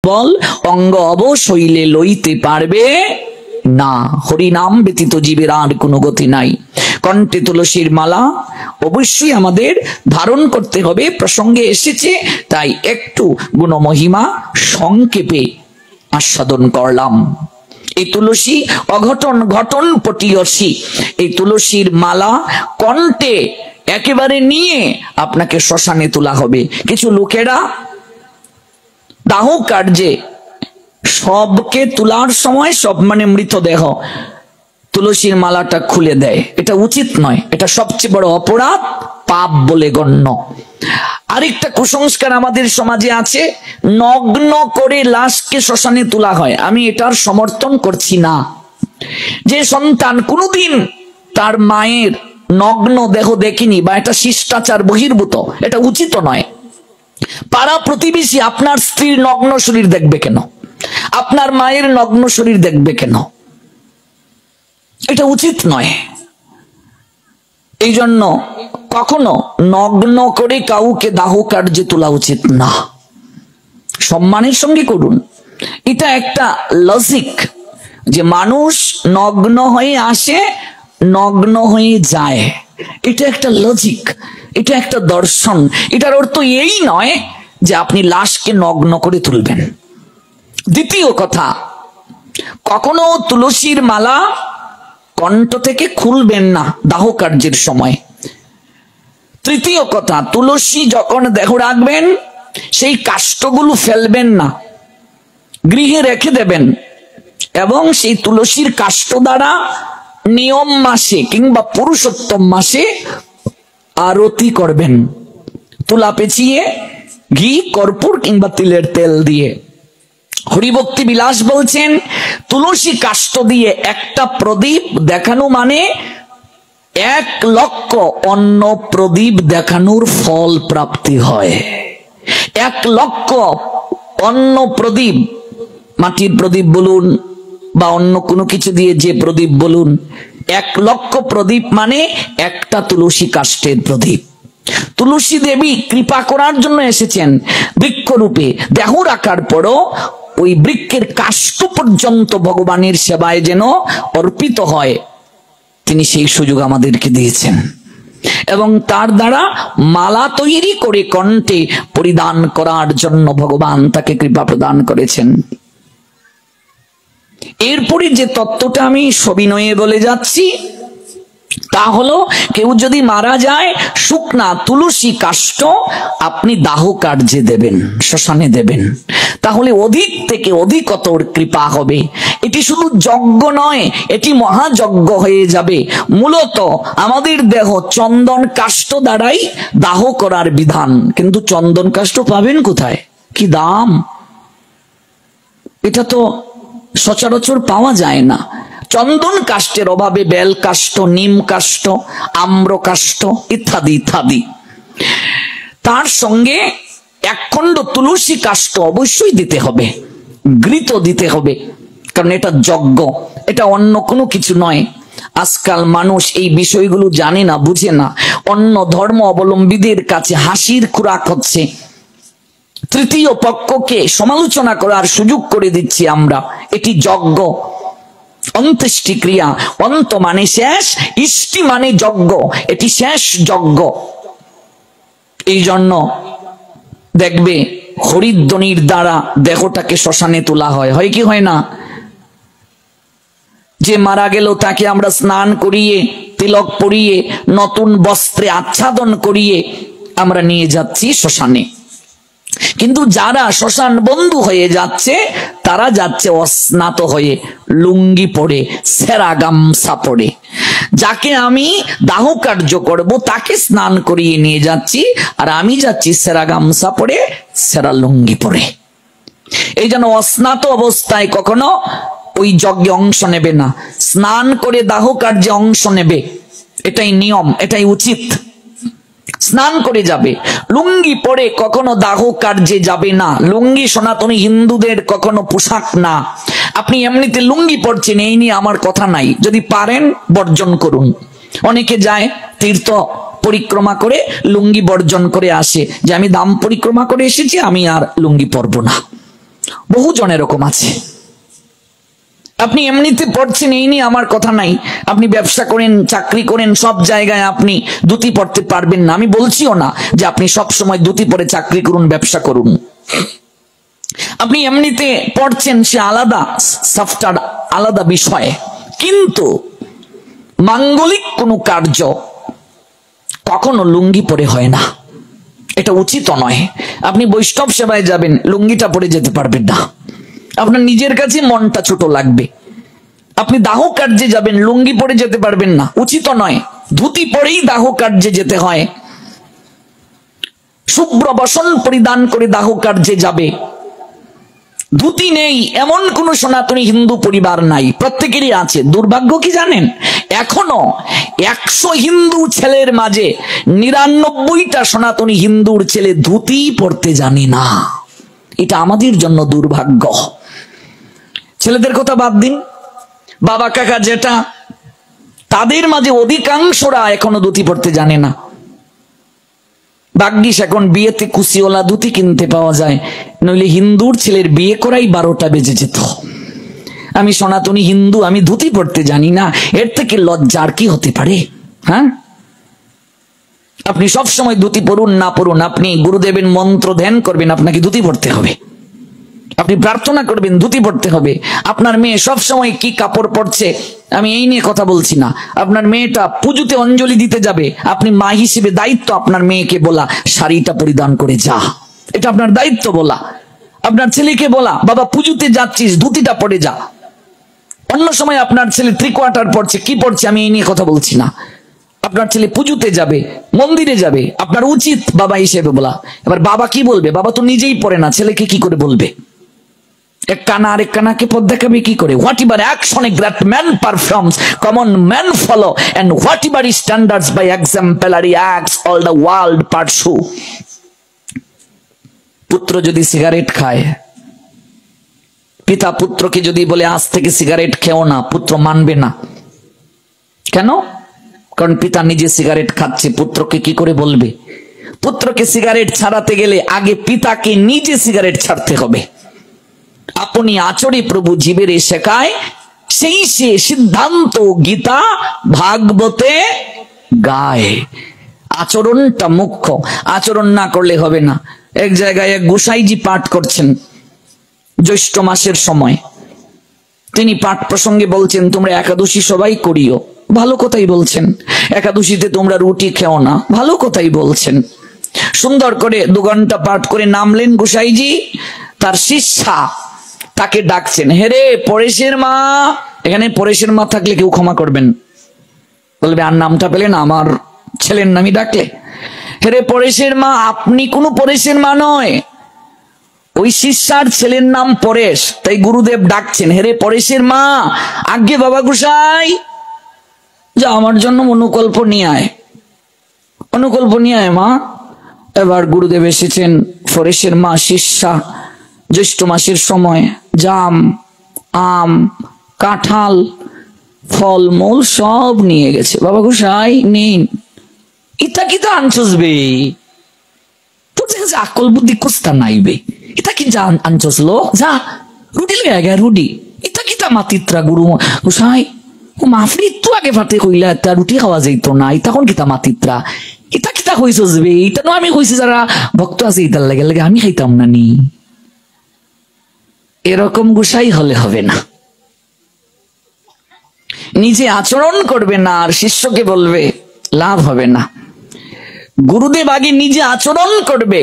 বল অঙ্গ অবশৈলে লইতে পারবে না। হরিনাম ব্যতীত জীবের আর কোনো গতি নাই। কণ্ঠে তুলসীর মালা অবশ্যই আমাদের ধারণ করতে হবে, প্রসঙ্গে এসেছে, তাই একটু গুণমহিমা সংক্ষেপে আস্বাদন করলাম। এই তুলসী অঘটন ঘটন পটিয়সী, এই তুলসীর মালা কণ্ঠে একেবারে নিয়ে আপনাকে শ্মশানে তোলা হবে। কিছু লোকেরা দাহ কার্যে সবকে তোলার সময় সব মানে মৃতদেহ তুলসীর মালাটা খুলে দেয়, এটা উচিত নয়, এটা সবচেয়ে বড় অপরাধ, পাপ বলে গণ্য। আরেকটা কুসংস্কার আমাদের সমাজে আছে, নগ্ন করে লাশকে শ্মশানে তোলা হয়। আমি এটার সমর্থন করছি না। যে সন্তান কোনোদিন তার মায়ের নগ্ন দেহ দেখেনি বা এটা শিষ্টাচার বহির্ভূত, এটা উচিত নয়। পাড়া প্রতিবেশী আপনার স্ত্রীর নগ্ন শরীর দেখবে কেন? আপনার মায়ের নগ্ন শরীর দেখবে কেন? এটা উচিত নয়। এই জন্য কখনো নগ্ন করে কাউকে দাহ কার্যে তোলা উচিত না, সম্মানের সঙ্গে করুন। এটা একটা লজিক যে মানুষ নগ্ন হয়ে আসে, নগ্ন হয়ে যায়, এটা একটা লজিক, এটা একটা দর্শন। এটার অর্থ এই নয় যে আপনি লাশকে নগ্ন করে তুলবেন। দ্বিতীয় কথা, কখনো তুলসীর মালা কণ্ঠ থেকে খুলবেন না দাহ কার্যের সময়। তৃতীয় কথা, তুলসী যখন দেহ রাখবেন সেই কাষ্ঠগুলো ফেলবেন না, গৃহে রেখে দেবেন এবং সেই তুলসীর কাষ্ঠ দ্বারা নিয়ম মাসে কিংবা পুরুষোত্তম মাসে আরতি করবেন, তুলা পেঁচিয়ে ঘি কর্পূর কিংবা তিলের তেল দিয়ে। হরিভক্তি বিলাস বলছেন, তুলসী কাষ্ঠ দিয়ে একটা প্রদীপ দেখানো মানে 1,00,000 অন্য প্রদীপ দেখানোর ফল প্রাপ্তি হয়। 1,00,000 অন্য প্রদীপ, মাটির প্রদীপ বলুন বা অন্য কোনো কিছু দিয়ে যে প্রদীপ বলুন, 1,00,000 প্রদীপ মানে একটা তুলসী কাষ্ঠের প্রদীপ। তুলসী দেবী কৃপা করার জন্য এসেছেন বৃক্ষরূপে, দেহ রাখার পরও ওই বৃক্ষের কাষ্ঠ পর্যন্ত ভগবানের সেবায় যেন অর্পিত হয়, তিনি সেই সুযোগ আমাদেরকে দিয়েছেন এবং তার দ্বারা মালা তৈরি করে কণ্ঠে পরিধান করার জন্য ভগবান তাকে কৃপা প্রদান করেছেন। এরপরে যে তত্ত্বটা আমি সবিনয়ে বলে যাচ্ছি তা হলো, কেউ যদি মারা যায় শুকনা তুলসী কাষ্ঠ আপনি দাহ কার্যে দেবেন, শ্মশানে দেবেন, তাহলে অধিক থেকে অধিকতর কৃপা হবে। এটি শুধু যজ্ঞ নয়, এটি মহাযজ্ঞ হয়ে যাবে। মূলত আমাদের দেহ চন্দন কাষ্ঠ দ্বারাই দাহ করার বিধান, কিন্তু চন্দন কাষ্ঠ পাবেন কোথায়? কি দাম! এটা তো সচরাচর পাওয়া যায় না। চন্দন কাষ্ঠের অভাবে বেল কাষ্ঠ, নিম কাষ্ঠ, আম্র কাষ্ঠ ইত্যাদি ইত্যাদি। তার সঙ্গে 1 খণ্ড তুলসী কাষ্ঠ অবশ্যই দিতে হবে, ঘৃত দিতে হবে, কারণ এটা যজ্ঞ, এটা অন্য কোনো কিছু নয়। আজকাল মানুষ এই বিষয়গুলো জানে না, বুঝে না, অন্য ধর্ম অবলম্বীদের কাছে হাসির খোরাক হচ্ছে। তৃতীয় পক্ষকে সমালোচনা করার সুযোগ করে দিচ্ছি আমরা। এটি যজ্ঞ, অন্ত্যেষ্টি ক্রিয়া, অন্ত মানে শেষ, ইষ্টি মানে যজ্ঞ, এটি শেষ যজ্ঞ। এই জন্য দেখবে হরিধ্বনির দ্বারা দেহটাকে শ্মশানে তোলা হয়, হয় কি হয় না? যে মারা গেল তাকে আমরা স্নান করিয়ে, তিলক পরিয়ে, নতুন বস্ত্রে আচ্ছাদন করিয়ে আমরা নিয়ে যাচ্ছি শ্মশানে। কিন্তু যারা শ্মশান বন্ধু হয়ে যাচ্ছে তারা যাচ্ছে অস্নাত হয়ে, লুঙ্গি পরে, সেরা গামছা পরে। যাকে আমি দাহ কার্য করব তাকে স্নান করিয়ে নিয়ে যাচ্ছি, আর আমি যাচ্ছি সেরা গামছা পরে, সেরা লুঙ্গি পরে। এই জন্য অস্নাত অবস্থায় কখনো ওই যজ্ঞে অংশ নেবে না, স্নান করে দাহ কার্যে অংশ নেবে, এটাই নিয়ম, এটাই উচিত। স্নান করে যাবে, লুঙ্গি পরে কখনো দাহ কার্যে যাবে না। লুঙ্গি সনাতনী হিন্দুদের কখনো পোশাক না। আপনি এমনিতে লুঙ্গি পরছেন, এই নিয়ে আমার কথা নাই, যদি পারেন বর্জন করুন। অনেকে যায় তীর্থ পরিক্রমা করে লুঙ্গি বর্জন করে আসে, যে আমি ধাম পরিক্রমা করে এসেছি, আমি আর লুঙ্গি পরবো না। বহু জন এরকম আছে। আপনি এমনিতে পড়ছেন, এই নিয়ে আমার কথা নাই, আপনি ব্যবসা করেন, চাকরি করেন, সব জায়গায় আপনি ধুতি পড়তে পারবেন না। আমি বলছিও না যে আপনি সব সময় ধুতি পরে চাকরি করুন, ব্যবসা করুন। আপনি এমনিতে পড়ছেন, সে আলাদা, সাফটার আলাদা বিষয়, কিন্তু মাঙ্গলিক কোনো কার্য কখনো লুঙ্গি পরে হয় না, এটা উচিত নয়। আপনি বৈষ্ণব সেবায় যাবেন, লুঙ্গিটা পরে যেতে পারবেন না, আপনার নিজের কাছে মনটা ছোট লাগবে। আপনি দাহ কার্যে যাবেন, লুঙ্গি পরে যেতে পারবেন না, উচিত নয়। ধুতি পরেই দাহ কার্যে যেতে হয়। শুভ্র বসন পরিধান করে দাহ কার্যে যাবে। ধুতি নেই এমন কোন সনাতনী হিন্দু পরিবার নাই, প্রত্যেকেরই আছে। দুর্ভাগ্য কি জানেন, এখনো 100 হিন্দু ছেলের মাঝে 99টা সনাতনী হিন্দুর ছেলে ধুতি পড়তে জানে না। এটা আমাদের জন্য দুর্ভাগ্য। ছেলেদের কথা বাদ দিন, বাবা কাকা যেটা, তাদের মাঝে অধিকাংশরা এখনো ধুতি পড়তে জানে না। ভাগ্যিস এখন বিয়েতে কুচিওয়ালা ধুতি কিনতে পাওয়া যায়, নইলে হিন্দুর ছেলের বিয়ে করাই 12টা বেজে যেত। আমি সনাতনী হিন্দু, আমি ধুতি পড়তে জানি না, এর থেকে লজ্জার কি হতে পারে? হ্যাঁ, আপনি সব সময় ধুতি পড়ুন না পড়ুন, আপনি গুরুদেবের মন্ত্র ধ্যান করবেন, আপনাকে ধুতি পড়তে হবে। আপনি প্রার্থনা করবেন, ধুতি পড়তে হবে। আপনার মেয়ে সব সময় কি কাপড় পরছে, আমি এই নিয়ে কথা বলছি না। আপনার মেয়েটা পুজোতে অঞ্জলি দিতে যাবে, আপনি মা হিসেবে দায়িত্ব আপনার মেয়েকে বলা শাড়িটা পরিধান করে যা, এটা আপনার দায়িত্ব বলা। আপনার ছেলেকে বলা, বাবা পুজোতে যাচ্ছিস ধুতিটা পরে যা। অন্য সময় আপনার ছেলে 3/4 পড়ছে, কি পড়ছে আমি এই নিয়ে কথা বলছি না। আপনার ছেলে পুজোতে যাবে, মন্দিরে যাবে, আপনার উচিত বাবা হিসেবে বলা। এবার বাবা কি বলবে? বাবা তো নিজেই পড়ে না, ছেলেকে কি করে বলবে? এক কানা আরেক কানাকে পথ দেখাবে কি করে? Whatever action a great man performs, common man follow, and whatever standards by exemplary acts all the world pursue. পুত্র যদি সিগারেট খায়, পিতা পুত্রকে যদি বলে আজ থেকে সিগারেট খেও না, পুত্র মানবে না। কেন? কারণ পিতা নিজে সিগারেট খাচ্ছে, পুত্রকে কি করে বলবে? পুত্রকে সিগারেট ছাড়াতে গেলে আগে পিতাকে নিজে সিগারেট ছাড়তে হবে। আপনি আচরে প্রভু জীবের শেখায়, সেই সে সিদ্ধান্ত গীতা ভাগবতে গায়। আচরণটা মুখ্য, আচরণ না করলে হবে না। এক জায়গায় এক গোসাইজি পাঠ করছেন জ্যৈষ্ঠ মাসের সময়, তিনি পাঠ প্রসঙ্গে বলছেন তোমরা একাদশী সবাই করিও, ভালো কথাই বলছেন। একাদশীতে তোমরা রুটি খেও না, ভালো কথাই বলছেন। সুন্দর করে 2 ঘন্টা পাঠ করে নামলেন গোসাইজি, তার শিষ্যা তাকে ডাকছেন, হেরে পরেশের মা। এখানে পরেশের মা থাকলে কেউ ক্ষমা করবেন, বলবে আর নামটা পেলেন, আমার ছেলের নামই ডাকলে। হেরে পরেশের মা, আপনি কোনো পরেশের মা নয়, ওই শিষ্যার ছেলের নাম পরেশ, তাই গুরুদেব ডাকছেন, হেরে পরেশের মা। আজ্ঞে বাবা গোসাই, যা আমার জন্য অনুকল্প নিয়ে আয়, অনুকল্প নিয়ে আয় মা। এবার গুরুদেব এসেছেন, পরেশের মা শিষ্যা জ্যৈষ্ঠ মাসের সময় জাম, আম, কাঁঠাল, ফলমূল সব নিয়ে গেছে। বাবা গোসাই নিন, ইটা কিতা আনছস বে, তোর কাছে আকল বুদ্ধি কুস্তা নাইবে, এটা কি যা আনছস লো, যা রুটি লয়ে গে রুটি, এটা কিতা মাতিত্রা গুরু গোসাই। ও মাফরি তো আগে ফাতে কইলা একটা রুটি খাওয়া যাইত না, তখন কিতা মাতিত্রা, এটা কিতা কইছস বে, এটা নো আমি কইছি যারা ভক্ত আছে ইতার লাগে লাগে আমি খাইতাম না নি। এরকম গোসাই হলে হবে না। নিজে আচরণ করবে না আর শিষ্যকে বলবে, লাভ হবে না। গুরুদেব আগে নিজে আচরণ করবে,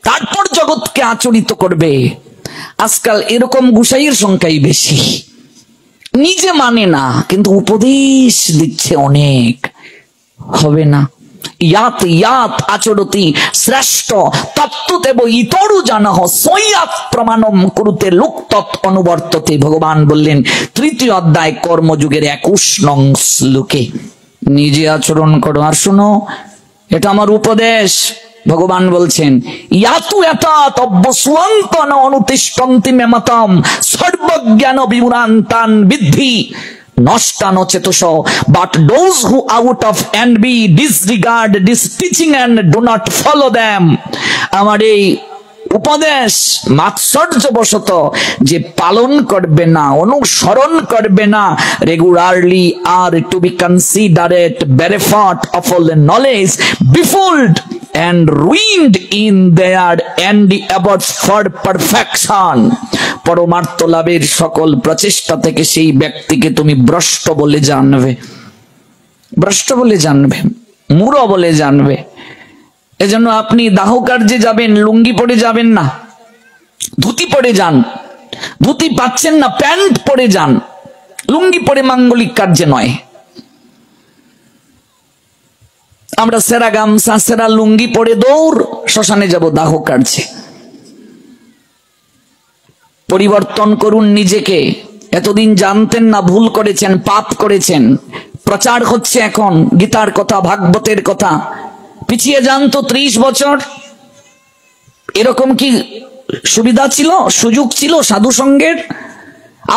তারপর জগৎকে আচরিত করবে। আজকাল এরকম গোসাইয়ের সংখ্যাই বেশি, নিজে মানে না কিন্তু উপদেশ দিচ্ছে অনেক, হবে না। ইয়াত ইয়াত আচরতি শ্রেষ্ঠ তত্ত্বতেব ইতরু জানহ সৈয়াত প্রমাণম কুরুতে লুক্তত অনুবর্ততে। ভগবান বললেন 3য় অধ্যায় কর্মযুগের 21 নং শ্লোকে, নিজে আচরণ করো। আর শোনো, এটা আমার উপদেশ। ভগবান বলছেন ইয়াতু এতাত অব্যসুয়ন্তন অনুতিষ্ঠন্তি মেমতম সর্বজ্ঞান বিমুরান্তান বিদ্ধি নষ্টান চেতস, but those who out of envy disregard this teaching and do not follow them. আমার এই উপদেশ মাৎসর্যবশত যে পালন করবে না, অনুসরণ করবে না, regularly are to be considered bereft of all knowledge, befooled and ruined in their endeavors for perfection. পরমার্থ লাভের সকল প্রচেষ্টা থেকে সেই ব্যক্তিকে তুমি ভ্রষ্ট বলে জানবে, ভ্রষ্ট বলে জানবে, মূঢ় বলে জানবে। এজন্য আপনি দাহ কার্যে যাবেন, লুঙ্গি পরে যাবেন না, ধুতি পরে যান। ধুতি পাচ্ছেন না, প্যান্ট পরে যান, লুঙ্গি পরে মাঙ্গলিক কার্যে নয়। আমরা সেরা গামছা, সেরা লুঙ্গি পরে দৌড় শ্মশানে যাব দাহ কার্যে। পরিবর্তন করুন নিজেকে। এতদিন জানতেন না, ভুল করেছেন, পাপ করেছেন। প্রচার হচ্ছে এখন গীতার কথা, ভাগবতের কথা। পিছিয়ে যান তো 30 বছর। এরকম কি সুবিধা ছিল, সুযোগ ছিল সাধু সঙ্গের?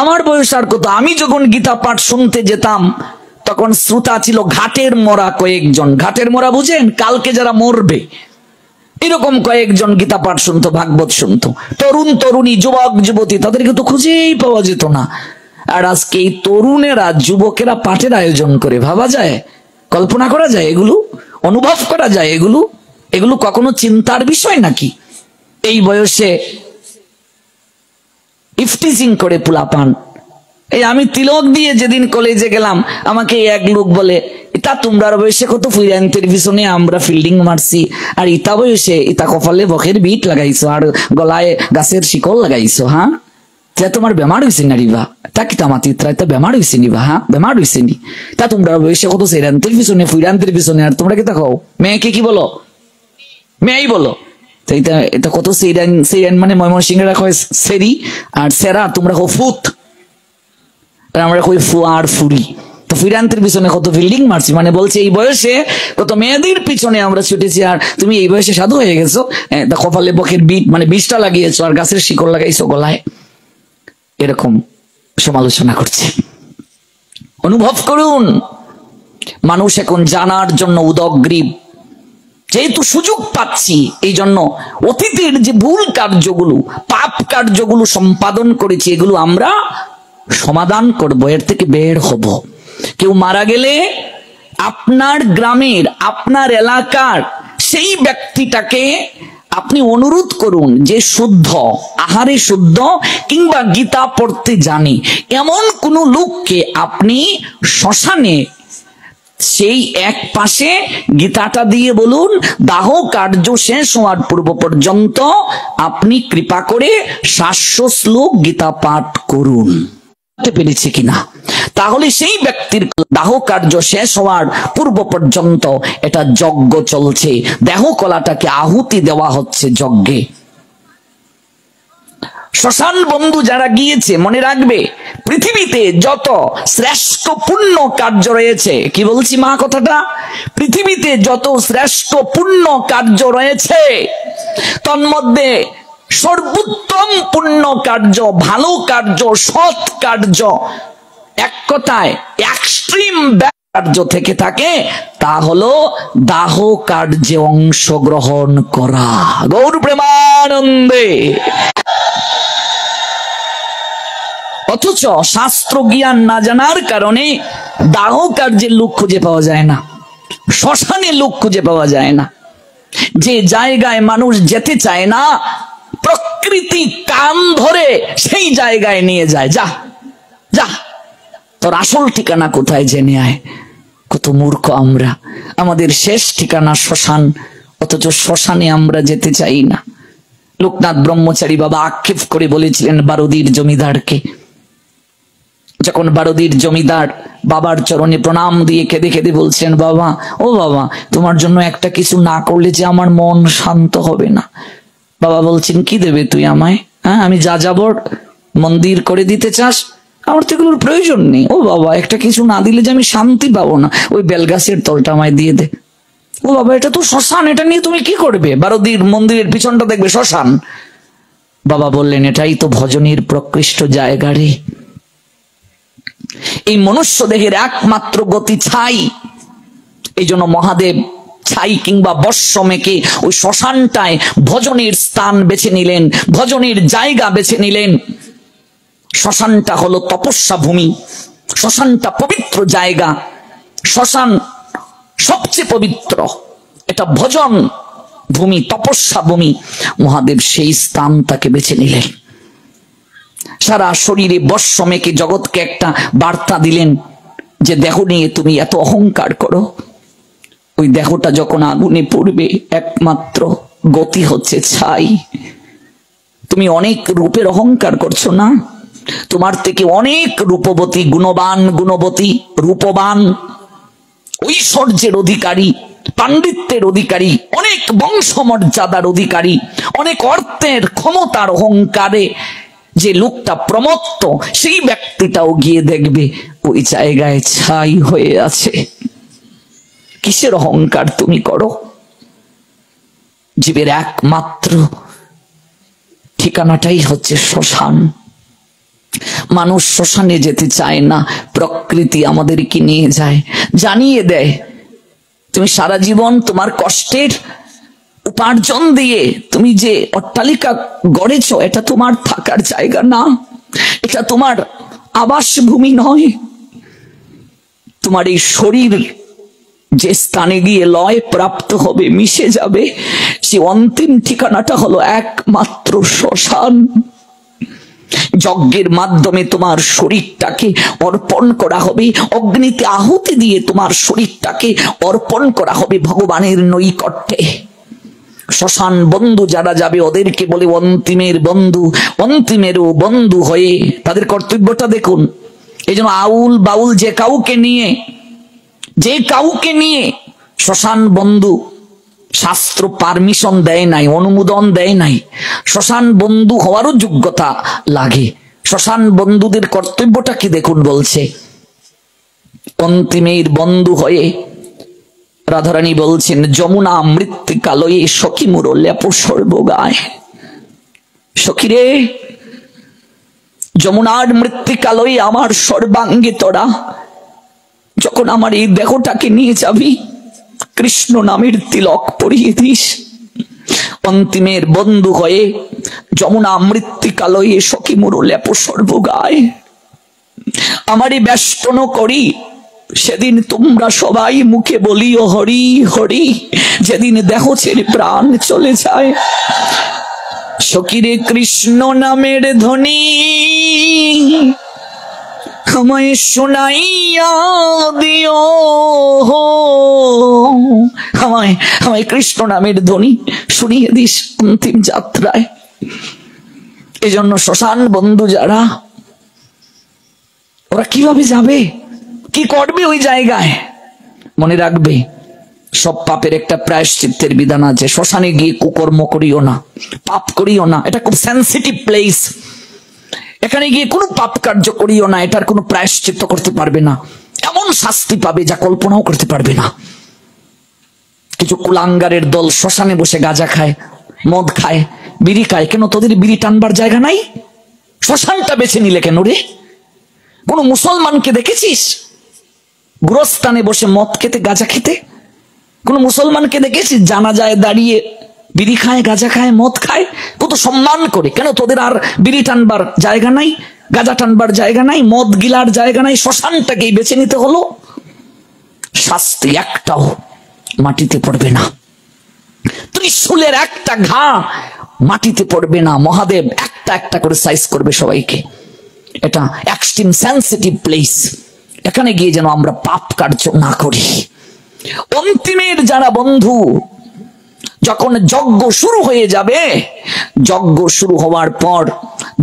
আমার বয়স আর কত, আমি যখন গীতা পাঠ শুনতে যেতাম তখন শ্রোতা ছিল ঘাটের মোরা কয়েকজন। ঘাটের মোরা বুঝেন? কালকে যারা মরবে, এরকম কয়েকজন গীতা পাঠ শুনতো, ভাগবত শুনতো। তরুণ তরুণী, যুবক যুবতী, তাদেরকে তো খুঁজেই পাওয়া যেত না। আর আজকে এই তরুণেরা, যুবকেরা পাঠের আয়োজন করে, ভাবা যায়? কল্পনা করা যায়? এগুলো অনুভব করা যায়? এগুলো কখনো চিন্তার বিষয় নাকি? এই বয়সে ইফটিজিং করে পোলাপান। এই আমি তিলক দিয়ে যেদিন কলেজে গেলাম, আমাকে এক লোক বলে, ইতা তোমরা বয়সে কত ফুইরান্তের পিছনে আমরা ফিল্ডিং মারছি, আর ইতা বয়সে ইতা কপালে বকের বিট লাগাইছো আর গলায় গাছের শিকল লাগাইছো। হ্যাঁ, তোমার বেমার হয়েছে না রিবা? তা কি তামাতিত্রা তা বেমার হয়েছে নি? বা হ্যাঁ, বেমার হয়েছে নি? তা তোমরা বয়সে কত সেরান্তের পিছনে, ফুইরান্তের পিছনে, আর তোমরা কি তা খাও? মেয়েকে কি বলো? মেয়েই বলো। এটা কত সেরান, সেরান মানে ময়মনসিংহেরা কয় সেরি, আর সেরা তোমরা কো ফুত, আমরা কই ফু আর ফুরি। তো ফিরান্তের পিছনে কত ফিল্ডিং মারছি, মানে বলছে এই বয়সে কত মেয়েদের পিছনে আমরা ছুটেছি, আর তুমি এই বয়সে সাধু হয়ে গেছো, কপালে বকের বিট মানে বিষটা লাগিয়েছো আর গাছের শিকড় লাগাইছো গলায়। এরকম সমালোচনা করছে। অনুভব করুন, মানুষ এখন জানার জন্য উদগ্রীব। যেহেতু সুযোগ পাচ্ছি, এই জন্য অতীতের যে ভুল কার্যগুলো, পাপ কার্যগুলো সম্পাদন করেছি, এগুলো আমরা সমাধান করব, এর থেকে বের হব। কেউ মারা গেলে আপনার গ্রামের, আপনার এলাকার সেই ব্যক্তিটাকে আপনি অনুরোধ করুন যে শুদ্ধ, আহারে শুদ্ধ কিংবা গীতা পড়তে জানে এমন কোন লোককে আপনি শ্মশানে সেই এক পাশে গীতাটা দিয়ে বলুন, দাহ কার্য শেষ হওয়ার পূর্ব পর্যন্ত আপনি কৃপা করে 700 শ্লোক গীতা পাঠ করুন। পেরেছে কিনা? তাহলে সেই ব্যক্তির দাহ কার্য শেষ হওয়ার পূর্ব পর্যন্ত এটা যজ্ঞ চলছে, দেহ কলাটাকে আহুতি দেওয়া হচ্ছে যজ্ঞে। শ্মশান বন্ধু যারা গিয়েছে মনে রাখবে, পৃথিবীতে যত শ্রেষ্ঠ পুণ্য কার্য রয়েছে, কি বলছি মা কথাটা, পৃথিবীতে যত শ্রেষ্ঠ পুণ্য কার্য রয়েছে তন্মধ্যে সর্বোত্তম পুণ্য কার্য, ভালো কার্য, সৎ কার্য, এক কথায় এক্সট্রিম কার্য থেকে থাকে, তা হলো দাহ কার্যে অংশগ্রহণ করা। গৌর প্রেমানন্দে। অথচ শাস্ত্র জ্ঞান না জানার কারণে দাহ কার্যের লোক খুঁজে পাওয়া যায় না, শ্মশানে লোক খুঁজে পাওয়া যায় না। যে জায়গায় মানুষ যেতে চায় না, প্রকৃতি কান ধরে সেই জায়গায় নিয়ে যায়। যা যা, তোর আসল ঠিকানা কোথায় জেনে আয়। কত মূর্খ আমরা, আমাদের শেষ ঠিকানা শ্মশান, অথচ শ্মশানে আমরা যেতে চাই না। লোকনাথ ব্রহ্মচারী বাবা আক্ষেপ করে বলেছিলেন বারুদির জমিদারকে, যখন বারুদির জমিদার বাবার চরণে প্রণাম দিয়ে কেঁদে কেঁদে বলছেন, বাবা, ও বাবা, তোমার জন্য একটা কিছু না করলে যে আমার মন শান্ত হবে না। বাবা বলছেন, কি দেবে তুই আমায়? হ্যাঁ, আমি যা যাবর মন্দির করে দিতে চাস? আমার তো এগুলোর প্রয়োজন নেই। ও বাবা, একটা কিছু না দিলে যে আমি শান্তি পাবো না, ওই বেলগাছের তলটা আমায় দিয়ে দে। ও বাবা, এটা তো শ্মশান, এটা নিয়ে তুমি কি করবে? বারুদির মন্দিরের পিছনটা দেখবে শ্মশান। বাবা বললেন, এটাই তো ভজনের প্রকৃষ্ট জায়গা রে। এই মনুষ্য দেহের একমাত্র গতি ছাই। এই জন্য মহাদেব ছাই কিংবা বর্ষ মেখে ওই শ্মশানটায় ভজনের স্থান বেছে নিলেন, ভজনের জায়গা বেছে নিলেন। শ্মশানটা হলো তপস্যা ভূমি, শ্মশানটা পবিত্র জায়গা, শ্মশান সবচেয়ে পবিত্র, এটা ভজন ভূমি, তপস্যা ভূমি। মহাদেব সেই স্থান তাকে বেছে নিলেন। সারা শরীরে বর্ষ মেখে জগৎকে একটা বার্তা দিলেন যে দেহ নিয়ে তুমি এত অহংকার করো, ওই দেহটা যখন আগুনে পড়বে একমাত্র গতি হচ্ছে ছাই। তুমি অনেক রূপের অহংকার করছো না, তোমার থেকে অনেক রূপবতী, গুণবান, গুণবতী, রূপবান, ঐশ্বর্যের অধিকারী, পাণ্ডিত্যের অধিকারী, অনেক বংশমর্যাদার অধিকারী, অনেক অর্থের ক্ষমতার অহংকারে যে লোকটা প্রমত্ত, সেই ব্যক্তিটাও গিয়ে দেখবে ওই জায়গায় ছাই হয়ে আছে। কিসের অহংকার তুমি করো? জীবের একমাত্র ঠিকানাটাই হচ্ছে শ্মশান। মানুষ শ্মশানে যেতে চায় না, প্রকৃতি আমাদেরকে নিয়ে যায়, জানিয়ে দেয় তুমি সারা জীবন তোমার কষ্টের উপার্জন দিয়ে তুমি যে অট্টালিকা গড়েছ, এটা তোমার থাকার জায়গা না, এটা তোমার আবাস ভূমি নয়। তোমার এই শরীর যে স্থানে গিয়ে লয় প্রাপ্ত হবে, মিশে যাবে, সে অন্তিম ঠিকানাটা হলো একমাত্র শ্মশান। যজ্ঞের মাধ্যমে তোমার শরীরটাকে অর্পণ করা হবে, অগ্নিতে আহুতি দিয়ে তোমার শরীরটাকে অর্পণ করা হবে ভগবানের নৈকট্যে। শ্মশান বন্ধু যারা যাবে ওদেরকে বলে অন্তিমের বন্ধু, অন্তিমেরও বন্ধু হয়ে তাদের কর্তব্যটা দেখুন। এই জন্য আউল বাউল যে কাউকে নিয়ে শ্মশান বন্ধু, শাস্ত্র পারমিশন দেয় নাই, অনুমোদন দেয় নাই। শ্মশান বন্ধু হওয়ারও যোগ্যতা লাগে। শ্মশান বন্ধুদের কর্তব্যটা কি দেখুন, বলছে অন্তিমের বন্ধু হয়ে রাধারানী বলছেন, যমুনা মৃত্তিকালয়ে সখী মুর লেপ সর্বগায়। সখী রে, যমুনার মৃত্তিকালয়ে আমার সর্বাঙ্গে তোরা যখন আমার এই দেহটাকে নিয়ে যাবি, কৃষ্ণ নামের তিলক পরিয়ে দিস। অন্তিমের বন্ধু হয়ে যমুনা মৃত্তিকালয়ে সখী মুর লেপ সর্বগায় আমারই বেষ্টন করি, সেদিন তোমরা সবাই মুখে বলিও হরি হরি, যেদিন দেহ ছেড়ে প্রাণ চলে যায়। সখীরে কৃষ্ণ নামের ধ্বনি আমায় শোনাইয়া দিও, আমায় কৃষ্ণ নামের ধ্বনি শুনিয়ে দিস অন্তিম যাত্রায়। এজন্য শ্মশান বন্ধু যারা, ওরা কিভাবে যাবে, কি করবে ওই জায়গায়? মনে রাখবে, সব পাপের একটা প্রায়শ্চিত্তের বিধান আছে। শ্মশানে গিয়ে কুকর্ম করিও না, পাপ করিও না, এটা খুব সেন্সিটিভ প্লেস। এখানে গিয়ে কোনো পাপ কার্য করিও না, এটার কোনো প্রায়শ্চিত্ত করতে পারবে না, এমন শাস্তি পাবে যা কল্পনাও করতে পারবে না। কিছু কুলাঙ্গারের দল শ্মশানে বসে গাঁজা খায়, মদ খায়, বিড়ি খায়। কেন তোদের বিড়ি টানবার জায়গা নাই? শ্মশানটা বেছে নিলে কেন রে? কোন মুসলমানকে দেখেছিস গোরস্থানে বসে মদ খেতে, গাঁজা খেতে? কোন মুসলমানকে দেখেছিস জানাজায় দাঁড়িয়ে বিড়ি খায়, গাঁজা খায়, মদ খায়? কত সম্মান করে। কেন তোদের আর বিড়ি টানবার জায়গা নাই, গাঁজা টানবার জায়গা নাই, মদ গিলার জায়গা নাই? শ্মশানটাকেই বেছে নিতে হলো। শাস্তি একটাও মাটিতে পড়বে না, ত্রিশূলের একটা ঘা মাটিতে পড়বে না। মহাদেব একটা একটা করে সাইজ করবে সবাইকে। এটা এক্সট্রিম সেন্সিটিভ প্লেস, এখানে গিয়ে যেন আমরা পাপ কার্য না করি। অন্তিমের যারা বন্ধু, যখন যজ্ঞ শুরু হয়ে যাবে, যজ্ঞ শুরু হওয়ার পর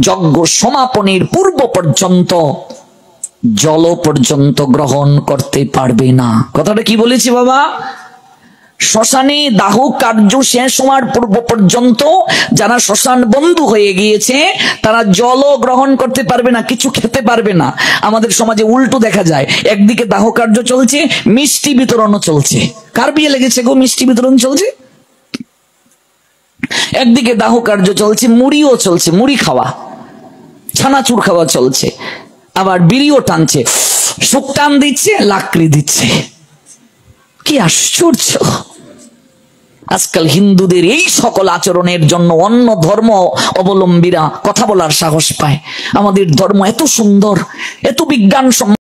যজ্ঞ সমাপনের পূর্ব পর্যন্ত জল পর্যন্ত গ্রহণ করতে পারবে না। কথাটা কি বলেছি বাবা? শ্মশানে দাহ কার্য শেষ হওয়ার পূর্ব পর্যন্ত যারা শ্মশান বন্ধু হয়ে গিয়েছে তারা জলও গ্রহণ করতে পারবে না, কিছু খেতে পারবে না। আমাদের সমাজে উল্টো দেখা যায়, একদিকে দাহ কার্য চলছে, মিষ্টি বিতরণও চলছে। কার বিয়ে লেগেছে গো? মিষ্টি বিতরণ চলছে। একদিকে দাহ কার্য চলছে, মুড়িও চলছে, মুড়ি খাওয়া, ছানাচুর খাওয়া চলছে, আবার বিড়িও টানছে, সুখ টান দিচ্ছে, লাকড়ি দিচ্ছে। কি আশ্চর্য! আজকাল হিন্দুদের এই সকল আচরণের জন্য অন্য ধর্ম অবলম্বীরা কথা বলার সাহস পায়। আমাদের ধর্ম এত সুন্দর, এত বিজ্ঞান